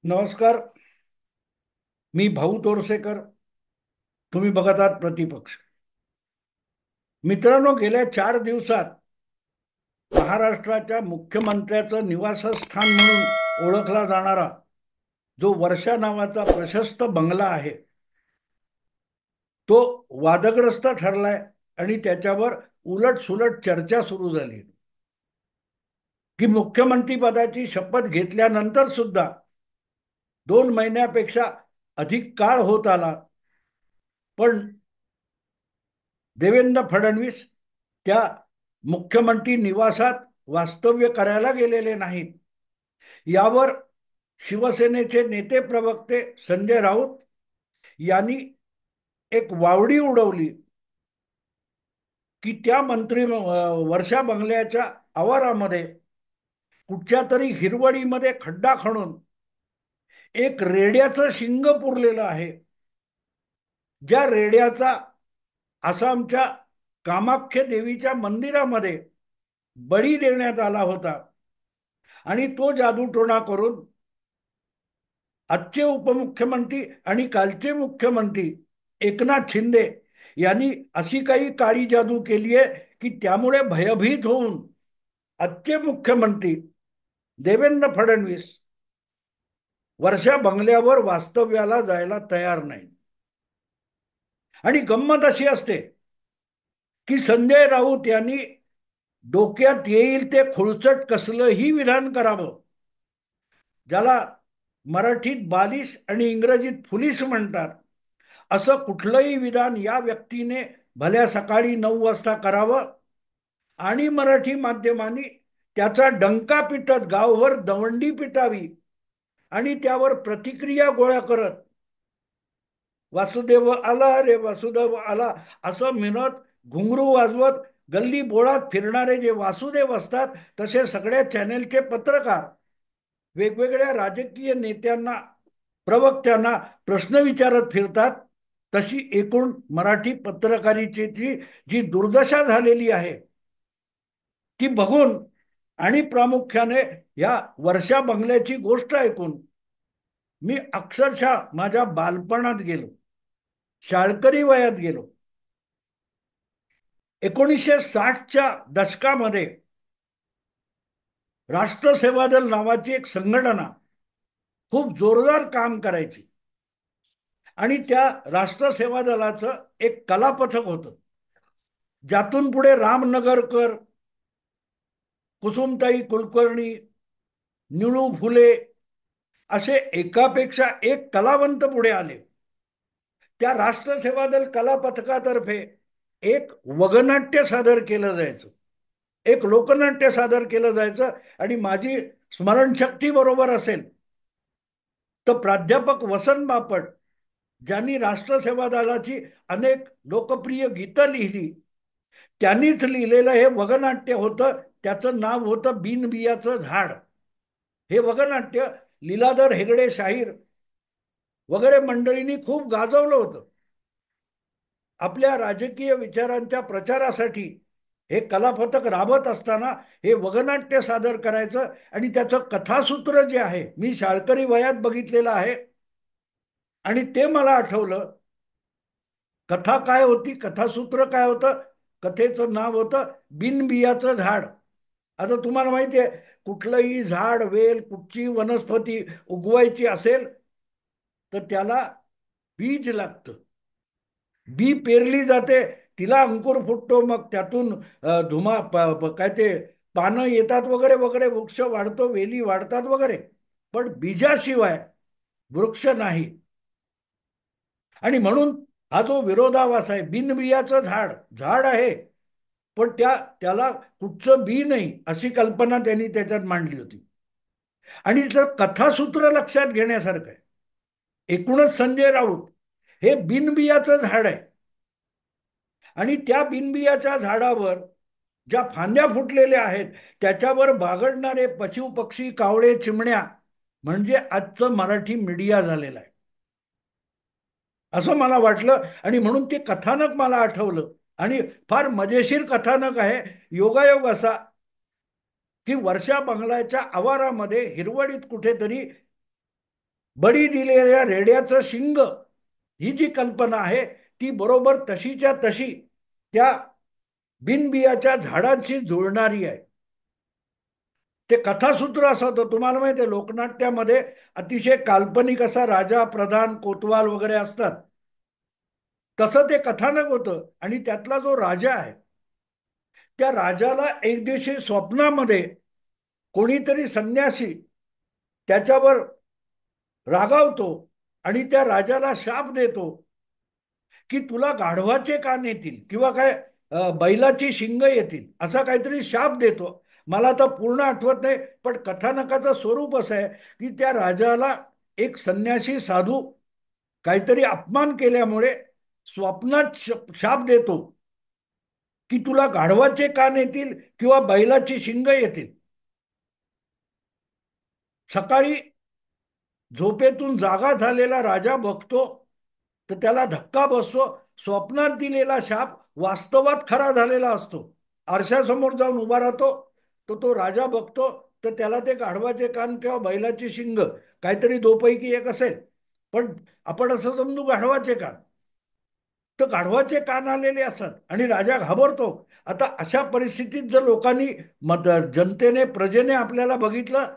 नमस्कार. मी भाऊ तोरसेकर. तुम्ही बघत आहात प्रतिपक्ष. मित्रांनो, गेल्या 4 दिवसात महाराष्ट्राच्या मुख्यमंत्र्याचं निवासस्थान म्हणून ओळखला जाणारा जो वर्षा नावाचा प्रशस्त बंगला आहे तो वादग्रस्त ठरलाय आणि त्याच्यावर उलटसुलट चर्चा सुरू झाली की मुख्यमंत्री पदाची शपथ घेतल्यानंतर सुद्धा 2 महिन्यापेक्षा अधिक काळ होत आला, पण देवेंद्र फडणवीस त्या मुख्यमंत्री निवासात वास्तव्य करायला गेलेले नाहीत. यावर शिवसेनेचे नेते प्रवक्ते संजय राऊत यांनी एक वावडी उडवली की त्या वर्षा बंगल्याच्या आवारामध्ये कुठच्या तरी हिरवळीमध्ये खड्डा खणून एक रेड्याचं शिंग पुरलेलं आहे, ज्या रेड्याचा आसामच्या कामाख्य देवीच्या मंदिरामध्ये बळी देण्यात आला होता आणि तो जादूटोणा करून आजचे उपमुख्यमंत्री आणि कालचे मुख्यमंत्री एकनाथ शिंदे यांनी अशी काही काळी जादू केली आहे की त्यामुळे भयभीत होऊन आजचे मुख्यमंत्री देवेंद्र फडणवीस वर्षा बंगल्यावर वास्तव्याला जायला तयार नाही. आणि गंमत अशी असते की संजय राऊत यांनी डोक्यात येईल ते खुळचट कसलंही विधान करावं, ज्याला मराठीत बालिश आणि इंग्रजीत फुलिश म्हणतात, असं कुठलंही विधान या व्यक्तीने भल्या सकाळी 9 वाजता करावं आणि मराठी माध्यमांनी त्याचा डंका पिटत गावभर दवंडी पिटावी आणि त्यावर प्रतिक्रिया गोळा करत वासुदेव आला रे वासुदेव आला असं म्हणत घुंगरू वाजवत गल्ली बोळात फिरणारे जे वासुदेव असतात, तसे सगळ्या चॅनेलचे पत्रकार वेगवेगळ्या राजकीय नेत्यांना प्रवक्त्यांना प्रश्न विचारत फिरतात. तशी एकूण मराठी पत्रकारितेची जी दुर्दशा झालेली आहे ती बघून आणि प्रामुख्याने या वर्षा बंगल्याची गोष्ट ऐकून मी अक्षरशः माझ्या बालपणात गेलो, शाळकरी वयात गेलो. 1960च्या दशकामध्ये राष्ट्र सेवा दल नावाची एक संघटना खूप जोरदार काम करायची आणि त्या राष्ट्र सेवा दलाचं एक कलापथक होतं, ज्यातून पुढे रामनगरकर, कुसुमताई कुलकर्णी, निळू फुले असे एकापेक्षा एक कलावंत पुढे आले. त्या राष्ट्र सेवा दल कला पथकातर्फे एक वगनाट्य सादर केलं जायचं, एक लोकनाट्य सादर केलं जायचं. आणि माझी स्मरणशक्ती बरोबर असेल तर प्राध्यापक वसंत बापट, ज्यांनी राष्ट्र सेवा दलाची अनेक लोकप्रिय गीतं लिहिली, त्यांनीच लिहिलेलं हे वगनाट्य होतं. त्याचं नाव होतं बिनबियाचं झाड. हे वगनाट्य लीलाधर हेगडे शाहीर वगैरे मंडळींनी खूप गाजवलं होतं. आपल्या राजकीय विचारांच्या प्रचारासाठी हे कलापथक राबत असताना हे वगनाट्य सादर करायचं आणि त्याचं कथासूत्र जे आहे मी शाळकरी वयात बघितलेलं आहे आणि ते मला आठवलं. कथा काय होती, कथासूत्र काय होतं? कथेचं नाव होतं बिनबियाचं झाड. आता तुम्हाला माहिती आहे, कुठलंही झाड, वेल, कुठची वनस्पती उगवायची असेल तर त्याला बीज लागतं. बी पेरली जाते, तिला अंकुर फुटतो, मग त्यातून काय ते पानं येतात वगैरे वगैरे, वृक्ष वाढतो, वेली वाढतात वगैरे, पण बीजाशिवाय वृक्ष नाही. आणि म्हणून हा जो विरोधाभास आहे, बिनबियाचं झाड झाड आहे पण त्याला कुठचं बी नाही, अशी कल्पना त्यांनी त्याच्यात मांडली होती. आणि जर कथासूत्र लक्षात घेण्यासारखं आहे. एकूणच संजय राऊत हे बिनबियाचं झाड आहे आणि त्या बिनबियाच्या झाडावर ज्या फांद्या फुटलेल्या आहेत त्याच्यावर बागडणारे पशु पक्षी, कावळे, चिमण्या म्हणजे आजचं मराठी मीडिया झालेलं आहे असं मला वाटलं. आणि म्हणून ते कथानक मला आठवलं आणि फार मजेशीर कथानक आहे. योगायोग असा की वर्षा बंगल्याच्या आवारामध्ये हिरवळीत कुठेतरी बळी दिलेल्या रेड्याचं शिंग, ही जी कल्पना आहे ती बरोबर तशीच्या तशी त्या बिनबियाच्या झाडांशी जुळणारी आहे. ते कथासूत्र असं होतं, तुम्हाला माहिती आहे लोकनाट्यामध्ये अतिशय काल्पनिक असा राजा, प्रधान, कोतवाल वगैरे असतात. तसं ते कथानक होतं आणि त्यातला जो राजा आहे त्या राजाला एक दिवशी स्वप्नामध्ये कोणीतरी संन्यासी त्याच्यावर रागावतो आणि त्या राजाला शाप देतो की तुला गाढवाचे कान येतील किंवा काय बैलाची शिंग येतील, असा काहीतरी शाप देतो. मला आता पूर्ण आठवत नाही, पण कथानकाचं स्वरूप असं आहे की त्या राजाला एक संन्यासी साधू काहीतरी अपमान केल्यामुळे स्वप्नात शाप देतो की तुला गाढवाचे कान येतील किंवा बैलाची शिंग येतील. सकाळी झोपेतून जागा झालेला राजा बघतो तर त्याला धक्का बसतो. स्वप्नात दिलेला शाप वास्तवात खरा झालेला असतो. आरशासमोर जाऊन उभा राहतो, तो राजा बघतो तर त्याला ते गाढवाचे कान किंवा बैलाची शिंग काहीतरी दोपैकी एक असेल, पण आपण असं समजू गाढवाचे कान. तर गाढवाचे कान आलेले असतात आणि राजा घाबरतो. आता अशा परिस्थितीत जर लोकांनी जनतेने, प्रजेने आपल्याला बघितलं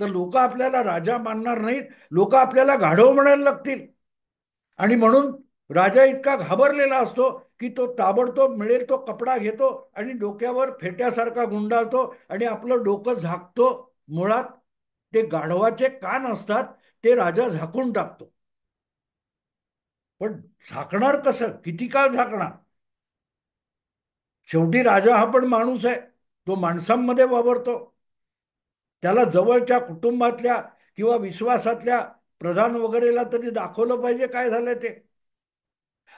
तर लोक आपल्याला राजा मानणार नाहीत, लोक आपल्याला गाढव म्हणायला लागतील. आणि म्हणून राजा इतका घाबरलेला असतो की तो ताबडतोब मिळेल तो कपडा घेतो आणि डोक्यावर फेट्यासारखा गुंडाळतो आणि आपलं डोकं झाकतो. मुळात ते गाढवाचे कान असतात, ते राजा झाकून टाकतो. पण झाकणार कसं, किती काळ झाकणार? शेवटी राजा हा पण माणूस आहे, तो माणसांमध्ये वावरतो. त्याला जवळच्या कुटुंबातल्या किंवा विश्वासातल्या प्रधान वगैरेला तरी दाखवलं पाहिजे काय झालं ते.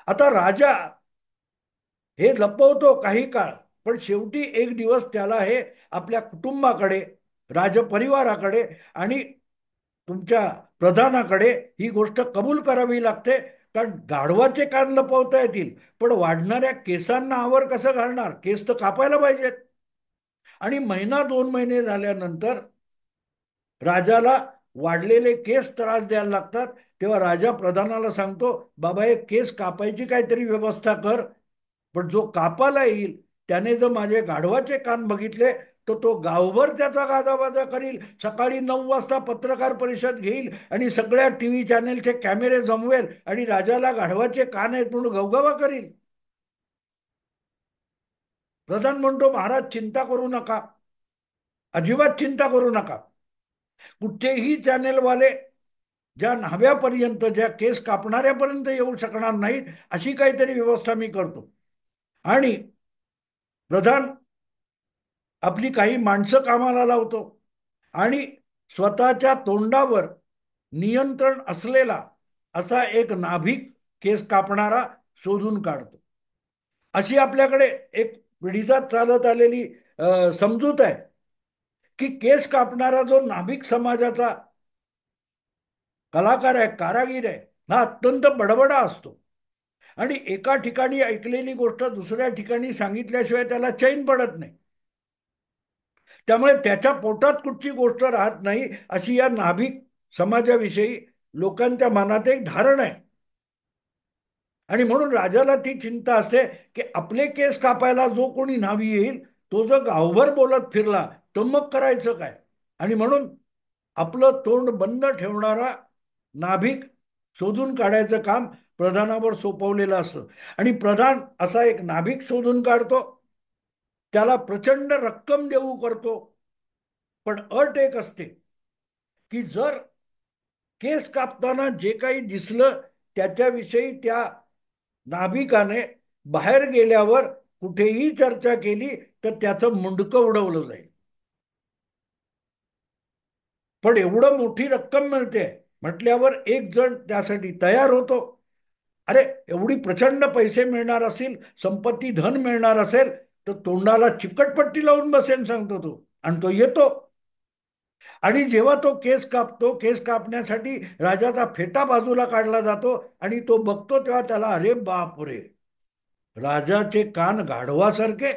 आता राजा हे लपवतो काही काळ, पण शेवटी एक दिवस त्याला हे आपल्या कुटुंबाकडे, राजपरिवाराकडे आणि तुमच्या प्रधानाकडे ही गोष्ट कबूल करावी लागते. कारण गाढवाचे कान लपवता येतील, पण वाढणाऱ्या केसांना आवर कसं घालणार? केस तर कापायला पाहिजेत. आणि महिना 2 महिने झाल्यानंतर राजाला वाढलेले केस त्रास द्यायला लागतात. तेव्हा राजा प्रधानाला सांगतो, बाबा हे केस कापायची काहीतरी व्यवस्था कर. पण जो कापाला येईल त्याने जर माझे गाढवाचे कान बघितले तर तो गावभर त्याचा गाजावाजा करील. सकाळी 9 वाजता पत्रकार परिषद घेईल आणि सगळ्या टीव्ही चॅनेलचे कॅमेरे जमवेल आणि राजाला गाढवाचे कान आहेत म्हणून गवगवा करील. प्रधान म्हणतो, महाराज चिंता करू नका, अजिबात चिंता करू नका. कुठेही चॅनेलवाले ज्या न्हाव्यापर्यंत, ज्या केस कापणाऱ्यापर्यंत येऊ शकणार नाहीत, अशी काहीतरी व्यवस्था मी करतो. आणि प्रधान आपली काही माणसं कामाला लावतो आणि स्वतःच्या तोंडावर नियंत्रण असलेला असा एक नाभिक केस कापणारा शोधून काढतो. अशी आपल्याकडे एक पिढीजात चालत आलेली समजूत आहे की केस कापणारा जो नाभिक समाजाचा कलाकार आहे, कारागीर आहे, हा अत्यंत बडबडा असतो आणि एका ठिकाणी ऐकलेली गोष्ट दुसऱ्या ठिकाणी सांगितल्याशिवाय त्याला चैन पडत नाही. त्यामुळे त्याच्या पोटात कुठची गोष्ट राहत नाही, अशी या नाभिक समाजाविषयी लोकांच्या मनात एक धारणा आहे. आणि म्हणून राजाला ती चिंता असते की आपले केस कापायला जो कोणी न्हावी येईल तो जर गावभर बोलत फिरला तर मग करायचं काय. आणि म्हणून आपलं तोंड बंद ठेवणारा नाभिक शोधून काढायचं काम प्रधानावर सोपवलेलं असतं. आणि प्रधान असा एक नाभिक शोधून काढतो, त्याला प्रचंड रक्कम देऊ करतो. पण अट एक असते की जर केस कापताना जे काही दिसलं त्याच्याविषयी त्या नाभिकाने बाहेर गेल्यावर कुठेही चर्चा केली तर त्याचं मुंडकं उडवलं जाईल. पण एवढं मोठी रक्कम मिळते म्हटल्यावर एक जण त्यासाठी तयार होतो. अरे एवढी प्रचंड पैसे मिळणार असतील, संपत्ती धन मिळणार असेल तर तोंडाला चिकटपट्टी लावून बसेन सांगतो तो, आणि तो येतो. आणि जेव्हा तो केस कापतो, केस कापण्यासाठी राजाचा फेटा बाजूला काढला जातो आणि तो बघतो तेव्हा त्याला अरे बाप रे, राजाचे कान गाढवासारखे.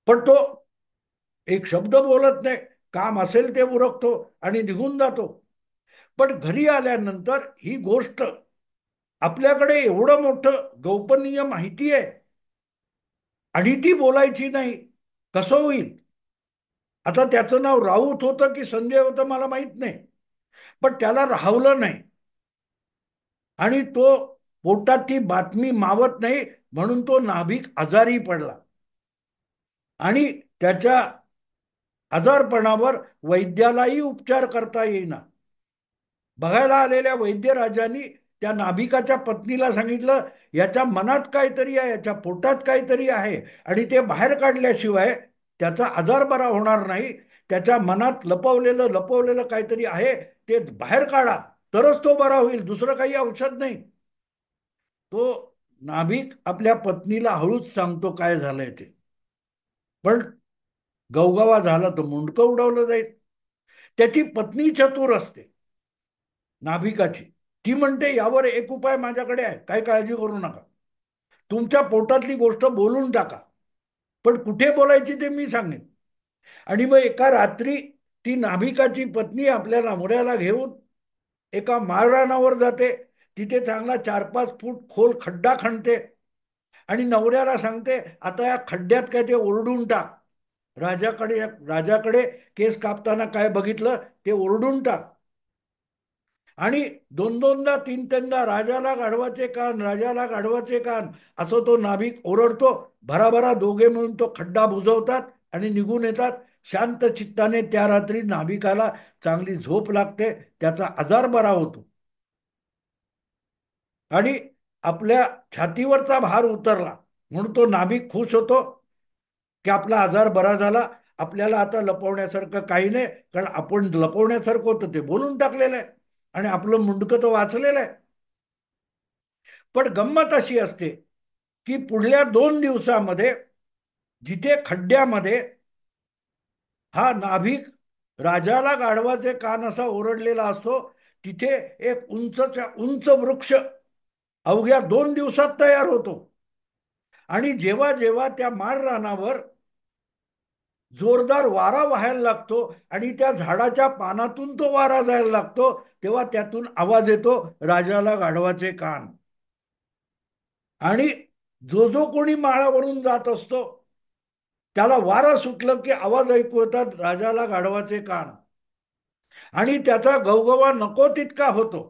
पण तो एक शब्द बोलत नाही, काम असेल ते उरकतो आणि निघून जातो. पण घरी आल्यानंतर ही गोष्ट आपल्याकडे एवढं मोठं गोपनीय माहिती आहे आणि ती बोलायची नाही, कसं होईल? आता त्याचं नाव राऊत होतं की संजय होतं मला माहित नाही, पण त्याला राहवलं नाही आणि तो पोटात ती बातमी मावत नाही म्हणून तो नाभिक आजारी पडला आणि त्याच्या आजारपणावर वैद्यालाही उपचार करता येईना. बघायला आलेल्या वैद्यराजांनी त्या नाभिकाच्या पत्नीला सांगितलं, याच्या मनात काहीतरी आहे, याच्या पोटात काहीतरी आहे आणि ते बाहेर काढल्याशिवाय त्याचा आजार बरा होणार नाही. त्याच्या मनात लपवलेलं लपवलेलं काहीतरी आहे, ते बाहेर काढा, तरच तो बरा होईल, दुसरं काही औषध नाही. तो नाभिक आपल्या पत्नीला हळूच सांगतो काय झालंय ते, पण गवगवा झाला तर मुंडकं उडवलं जाईल. त्याची पत्नी चतुर असते नाभिकाची. ती म्हणते, यावर एक उपाय माझ्याकडे आहे, काही काळजी करू नका, तुमच्या पोटातली गोष्ट बोलून टाका, पण कुठे बोलायची ते मी सांगेन. आणि मग एका रात्री ती नाभिकाची पत्नी आपल्या नवऱ्याला घेऊन एका माळरानावर जाते. तिथे चांगला 4-5 फूट खोल खड्डा खणते आणि नवऱ्याला सांगते, आता या खड्ड्यात काय ते ओरडून टाक. राजाकडे केस कापताना काय बघितलं ते ओरडून टाक. आणि दोन दोनदा तीन तीनदा राजाला गाढवाचे कान, राजाला गाढवाचे कान, असं तो नाभिक ओरडतो. भराभरा दोघे मिळून तो खड्डा बुजवतात आणि निघून येतात. शांत चित्ताने त्या रात्री नाभिकाला चांगली झोप लागते, त्याचा आजार बरा होतो आणि आपल्या छातीवरचा भार उतरला म्हणून तो नाभिक खुश होतो की आपला आजार बरा झाला. आपल्याला आता लपवण्यासारखं काही नाही, कारण आपण लपवण्यासारखं होतं ते बोलून टाकलेलं आहे आणि आपलं मुंडकं तर वाचलेलं आहे. पण गंमत अशी असते की पुढल्या 2 दिवसामध्ये जिथे खड्ड्यामध्ये हा नाभिक राजाला गाढवाचे कान असा ओरडलेला असतो, तिथे एक उंचच्या उंच वृक्ष अवघ्या 2 दिवसात तयार होतो. आणि जेव्हा जेव्हा त्या माळ रानावर जोरदार वारा व्हायला लागतो आणि त्या झाडाच्या पानातून तो वारा जायला लागतो, तेव्हा त्यातून आवाज येतो, राजाला गाढवाचे कान. आणि जो जो कोणी माळावरून जात असतो त्याला वारा सुटलं की आवाज ऐकू येतात, राजाला गाढवाचे कान. आणि त्याचा गवगवा नको तितका होतो.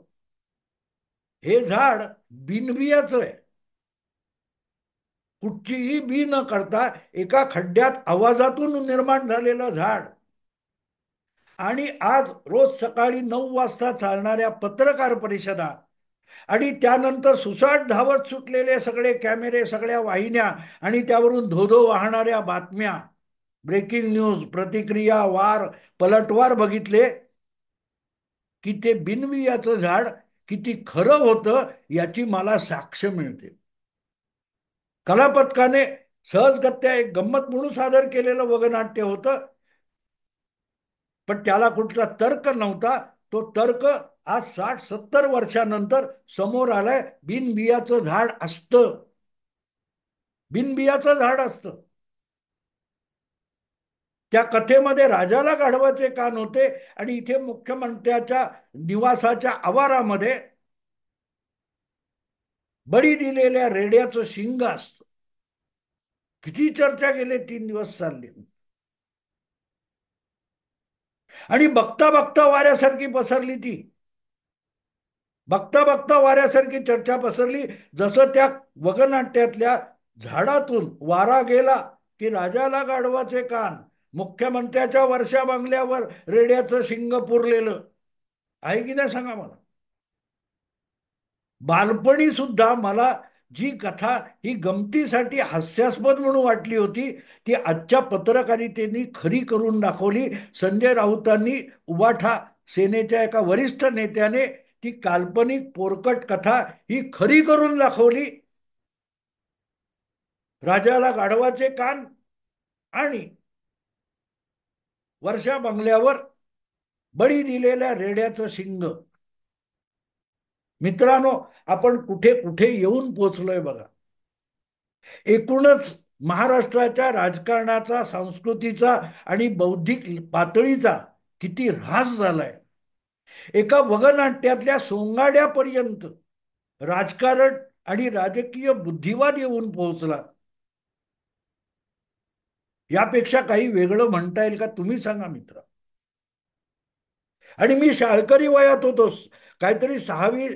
हे झाड बिनबियाचं आहे, कुठचीही बी न करता एका खड्ड्यात आवाजातून निर्माण झालेलं झाड. आणि आज रोज सकाळी 9 वाजता चालणाऱ्या पत्रकार परिषदा आणि त्यानंतर सुसाट धावत सुटलेले सगळे कॅमेरे, सगळ्या वाहिन्या आणि त्यावरून धोधो वाहणाऱ्या बातम्या, ब्रेकिंग न्यूज, प्रतिक्रिया, वार, पलटवार बघितले की ते बिनवियाचं झाड किती खरं होतं याची मला साक्ष मिळते. कलापथकाने सहजगत्या एक गंमत म्हणून सादर केलेलं वगनाट्य होतं, पण त्याला कुठला तर्क नव्हता. तो तर्क आज 60-70 वर्षानंतर समोर आलाय. बिनबियाचं झाड असतं, बिनबियाचं झाड असतं. त्या कथेमध्ये राजाला गाढवाचे कान होते आणि इथे मुख्यमंत्र्याच्या निवासाच्या आवारामध्ये बळी दिलेल्या रेड्याचं शिंग असतं. किती चर्चा गेले 3 दिवस चालली आणि बघता बघता वाऱ्यासारखी पसरली ती. बघता बघता वाऱ्यासारखी चर्चा पसरली. जसं त्या वगनाट्यातल्या झाडातून वारा गेला की राजाला गाढवाचे कान, मुख्यमंत्र्याच्या वर्षा बंगल्यावर रेड्याचं शिंग पुरलेलं आहे की नाही सांगा मला. बालपणी सुद्धा मला जी कथा ही गमतीसाठी हास्यास्पद म्हणून वाटली होती, ती आजच्या पत्रकारितेने खरी करून दाखवली. संजय राऊतांनी, उबाठा सेनेच्या एका वरिष्ठ नेत्याने ती काल्पनिक पोरकट कथा ही खरी करून दाखवली. राजाला गाढवाचे कान आणि वर्षा बंगल्यावर बळी दिलेल्या रेड्याचं शिंग. मित्रांनो, आपण कुठे कुठे येऊन पोचलोय बघा. एकूणच महाराष्ट्राच्या राजकारणाचा, संस्कृतीचा आणि बौद्धिक पातळीचा किती ऱ्हास झालाय. एका वगनाट्यातल्या सोंगाड्यापर्यंत राजकारण आणि राजकीय बुद्धिवाद येऊन पोहोचला. यापेक्षा काही वेगळं म्हणता येईल का, तुम्ही सांगा मित्र. आणि मी शाळकरी वयात होतो, काहीतरी 6वी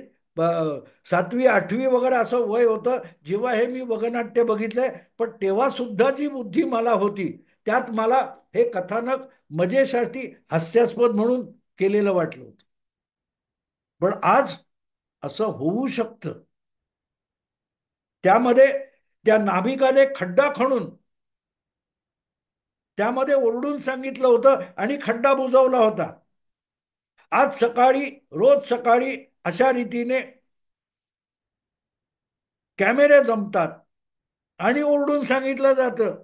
7वी 8वी वगैरे असं वय होतं जेव्हा हे मी वगनाट्य बघितलंय. पण तेव्हा सुद्धा जी बुद्धी मला होती, त्यात मला हे कथानक मजेसाठी हास्यास्पद म्हणून केलेलं वाटलं होतं. पण आज असं होऊ शकतं. त्यामध्ये त्या नाभिकाने खड्डा खणून त्यामध्ये ओरडून सांगितलं होतं आणि खड्डा बुजवला होता. आज सकाळी, रोज सकाळी अशा रीतीने कॅमेरे जमतात आणि ओरडून सांगितलं जातं.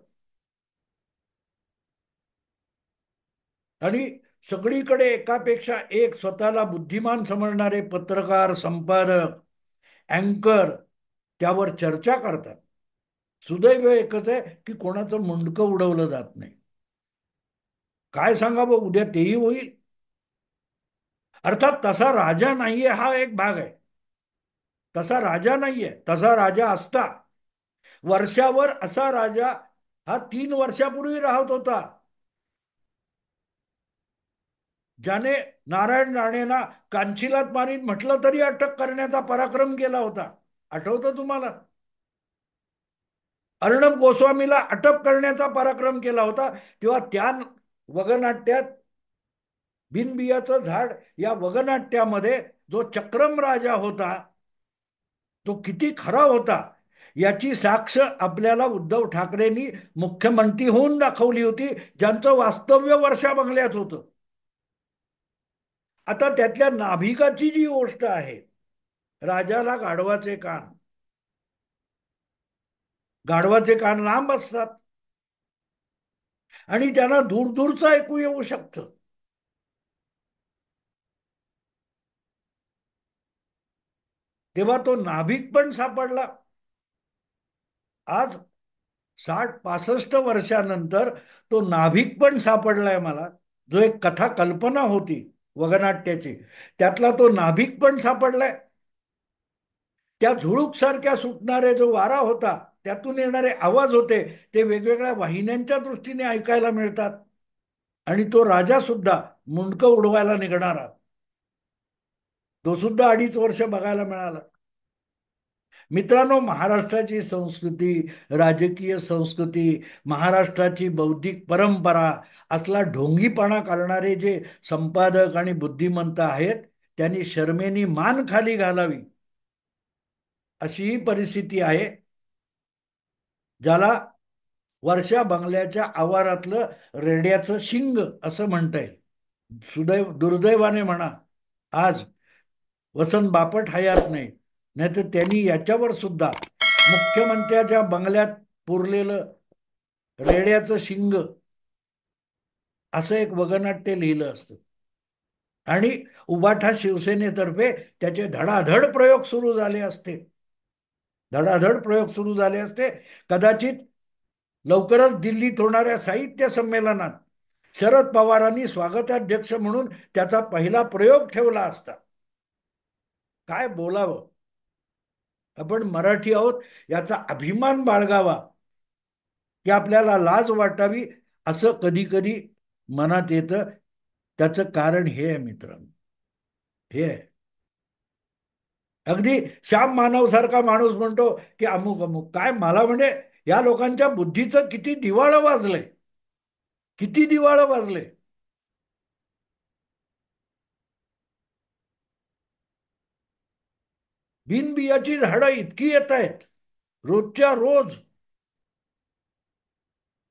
आणि सगळीकडे एकापेक्षा एक स्वतःला बुद्धिमान समजणारे पत्रकार, संपादक, अँकर त्यावर चर्चा करतात. सुदैव एकच आहे की कोणाचं मुंडकं उडवलं जात नाही. काय सांगावं, उद्या तेही होईल. अर्थात तसा राजा नाहीये हा एक भाग आहे. तसा राजा नाहीये. तसा राजा असता, वर्षावर असा राजा हा 3 वर्षापूर्वी राहत होता, ज्याने नारायण राणेंना कांचिलात मारीत म्हटलं तरी अटक करण्याचा पराक्रम केला होता. आठवतं तुम्हाला? अर्णब गोस्वामीला अटक करण्याचा पराक्रम केला होता. तेव्हा त्या वगनाट्यात बिनबियाचं झाड या वगनाट्यामध्ये जो चक्रम राजा होता, तो किती खरा होता याची साक्ष आपल्याला उद्धव ठाकरेंनी मुख्यमंत्री होऊन दाखवली होती, ज्यांचं वास्तव्य वर्षा बंगल्यात होतं. आता त्यातल्या नाभिकाची जी गोष्ट आहे, राजाला गाढवाचे कान, गाढवाचे कान लांब असतात आणि त्यांना दूर दूरचं ऐकू येऊ शकतं. तेव्हा तो नाभिक पण सापडला. आज 60-65 वर्षानंतर तो नाभिक पण सापडलाय मला. जो एक कथा कल्पना होती वगनाट्याची, त्यातला तो नाभिक पण सापडलाय. त्या झुळूक सारख्या सुटणारे जो वारा होता, त्यातून येणारे आवाज होते, ते वेगवेगळ्या वाहिन्यांच्या दृष्टीने ऐकायला मिळतात. आणि तो राजा सुद्धा मुंडकं उडवायला निघणारा, तो सुद्धा 2.5 वर्ष बघायला मिळाला. मित्रांनो, महाराष्ट्राची संस्कृती, राजकीय संस्कृती, महाराष्ट्राची बौद्धिक परंपरा असला ढोंगीपणा करणारे जे संपादक आणि बुद्धिमंत आहेत, त्यांनी शरमेनी मान खाली घालावी, अशी ही परिस्थिती आहे. ज्याला वर्षा बंगल्याच्या आवारातलं रेड्याचं शिंग असं म्हणता येईल. दुर्दैवाने म्हणा, आज वसंत बापट हयात नाही, नाहीतर त्यांनी याच्यावर सुद्धा मुख्यमंत्र्याच्या बंगल्यात पुरलेलं रेड्याचं शिंग असं एक वगनाट्य लिहिलं असतं. आणि उबाठा शिवसेनेतर्फे त्याचे धडाधड प्रयोग सुरू झाले असते. धडाधड प्रयोग सुरू झाले असते. कदाचित लवकरच दिल्लीत होणाऱ्या साहित्य संमेलनात शरद पवारांनी स्वागताध्यक्ष म्हणून त्याचा पहिला प्रयोग ठेवला असता. काय बोलावं. आपण मराठी आहोत याचा अभिमान बाळगावा की आपल्याला लाज वाटावी, असं कधी कधी मनात येतं. त्याचं कारण हे आहे मित्रांनो, हे आहे. अगदी श्याम मानव सारखा माणूस म्हणतो की अमुक अमुक काय, मला म्हणजे या लोकांच्या बुद्धीचं किती दिवाळं वाजलंय, किती दिवाळं वाजले. बिनबियाची झाडं इतकी येत आहेत रोजच्या रोज.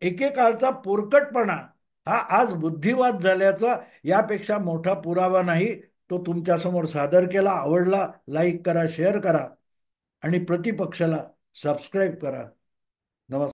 एकेकाळचा पोरकटपणा हा आज बुद्धिवाद झाल्याचा यापेक्षा मोठा पुरावा नाही. तो तुमच्यासमोर सादर केला. आवडला, लाईक करा, शेअर करा आणि प्रतिपक्षाला सबस्क्राईब करा.